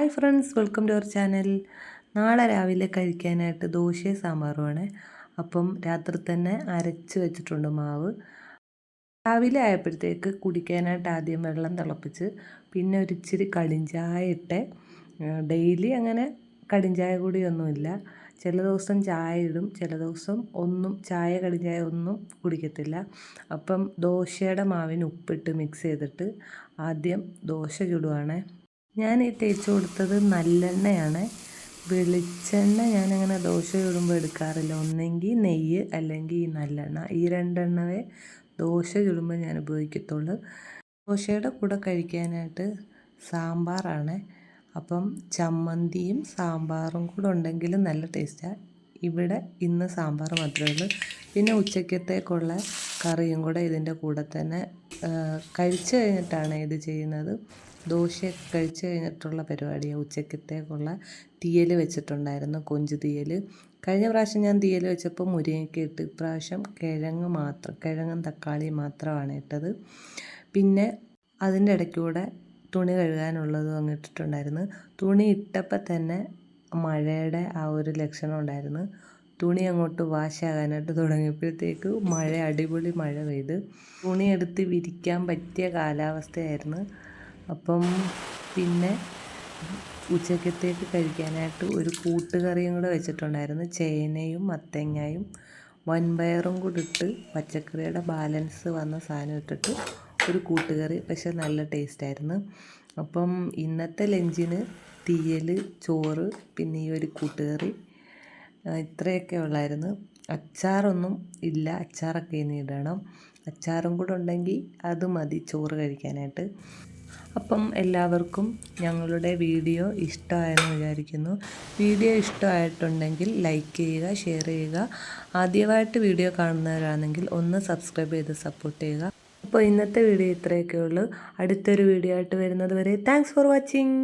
Hi friends, welcome to our channel. നാളെ രാവിലെ കഴിക്കാനായിട്ട് ദോശയും സാമ്പാറുമാണ്. അപ്പം രാത്രി തന്നെ അരച്ച് വെച്ചിട്ടുണ്ട് മാവ്. രാവിലെ ആയപ്പോഴത്തേക്ക് കുടിക്കാനായിട്ട് ആദ്യം വെള്ളം തിളപ്പിച്ച് പിന്നെ ഒരിച്ചിരി കടിഞ്ചായ ഇട്ട്. ഡെയിലി അങ്ങനെ കടിഞ്ചായ കൂടിയൊന്നുമില്ല. ചില ദിവസം ചായ ഇടും, ചില ദിവസം ചായ കടിഞ്ചായ ഒന്നും കുടിക്കത്തില്ല. അപ്പം ദോശയുടെ മാവിന് ഉപ്പിട്ട് മിക്സ് ചെയ്തിട്ട് ആദ്യം ദോശ ചുടുവാണ്. ഞാൻ ഈ തേച്ച് കൊടുത്തത് നല്ലെണ്ണയാണ്. വെളിച്ചെണ്ണ ഞാനങ്ങനെ ദോശ ചുടുമ്പോൾ എടുക്കാറില്ല. ഒന്നെങ്കിൽ നെയ്യ് അല്ലെങ്കിൽ ഈ നല്ലെണ്ണ, ഈ രണ്ടെണ്ണവേ ദോശ ചുടുമ്പോൾ ഞാൻ ഉപയോഗിക്കത്തുള്ളൂ. ദോശയുടെ കൂടെ കഴിക്കാനായിട്ട് സാമ്പാറാണ്. അപ്പം ചമ്മന്തിയും സാമ്പാറും കൂടെ ഉണ്ടെങ്കിൽ നല്ല ടേസ്റ്റാണ്. ഇവിടെ ഇന്ന് സാമ്പാർ മാത്രമേ ഉള്ളൂ. പിന്നെ ഉച്ചക്കത്തേക്കുള്ള കറിയും കൂടെ ഇതിൻ്റെ കൂടെ തന്നെ കഴിച്ചു കഴിഞ്ഞിട്ടാണ് ഇത് ചെയ്യുന്നത്. ദോശയൊക്കെ കഴിച്ച് കഴിഞ്ഞിട്ടുള്ള പരിപാടിയാണ്. ഉച്ചക്കത്തേക്കുള്ള തീയൽ വെച്ചിട്ടുണ്ടായിരുന്നു, കൊഞ്ച് തീയൽ. കഴിഞ്ഞ പ്രാവശ്യം ഞാൻ തീയൽ വെച്ചപ്പോൾ മുരിങ്ങയ്ക്ക ഇട്ട്, ഇപ്രാവശ്യം കിഴങ്ങും തക്കാളിയും മാത്രമാണ് ഇട്ടത്. പിന്നെ അതിൻ്റെ ഇടയ്ക്കൂടെ തുണി കഴുകാനുള്ളതും അങ്ങ് ഇട്ടിട്ടുണ്ടായിരുന്നു. തുണി ഇട്ടപ്പോൾ തന്നെ മഴയുടെ ആ ഒരു ലക്ഷണം ഉണ്ടായിരുന്നു. തുണി അങ്ങോട്ട് വാശാകാനായിട്ട് തുടങ്ങിയപ്പോഴത്തേക്ക് അടിപൊളി മഴ പെയ്ത്. തുണിയെടുത്ത് വിരിക്കാൻ പറ്റിയ കാലാവസ്ഥയായിരുന്നു. അപ്പം പിന്നെ ഉച്ചക്കത്തേക്ക് കഴിക്കാനായിട്ട് ഒരു കൂട്ടുകറിയും കൂടെ വെച്ചിട്ടുണ്ടായിരുന്നു. ചേനയും മത്തങ്ങയും വൻപയറും കൂടി ഇട്ട് പച്ചക്കറിയുടെ ബാലൻസ് വന്ന സാധനം ഇട്ടിട്ട് ഒരു കൂട്ടുകറി. പക്ഷെ നല്ല ടേസ്റ്റായിരുന്നു. അപ്പം ഇന്നത്തെ ലഞ്ചിന് തീയൽ, ചോറ്, പിന്നെ ഈ ഒരു കൂട്ടുകറി, ഇത്രയൊക്കെ ഉള്ളായിരുന്നു. അച്ചാറൊന്നും ഇല്ല, അച്ചാറൊക്കെ ഇനി ഇടണം. അച്ചാറും കൂടെ ഉണ്ടെങ്കിൽ അത് മതി ചോറ് കഴിക്കാനായിട്ട്. അപ്പം എല്ലാവർക്കും ഞങ്ങളുടെ വീഡിയോ ഇഷ്ടമായെന്ന് വിചാരിക്കുന്നു. വീഡിയോ ഇഷ്ടമായിട്ടുണ്ടെങ്കിൽ ലൈക്ക് ചെയ്യുക, ഷെയർ ചെയ്യുക. ആദ്യമായിട്ട് വീഡിയോ കാണുന്നവരാണെങ്കിൽ ഒന്ന് സബ്സ്ക്രൈബ് ചെയ്ത് സപ്പോർട്ട് ചെയ്യുക. അപ്പോൾ ഇന്നത്തെ വീഡിയോ ഇത്രയൊക്കെ ഉള്ളൂ. അടുത്തൊരു വീഡിയോ ആയിട്ട് വരുന്നത് വരെ താങ്ക്സ് ഫോർ വാച്ചിങ്.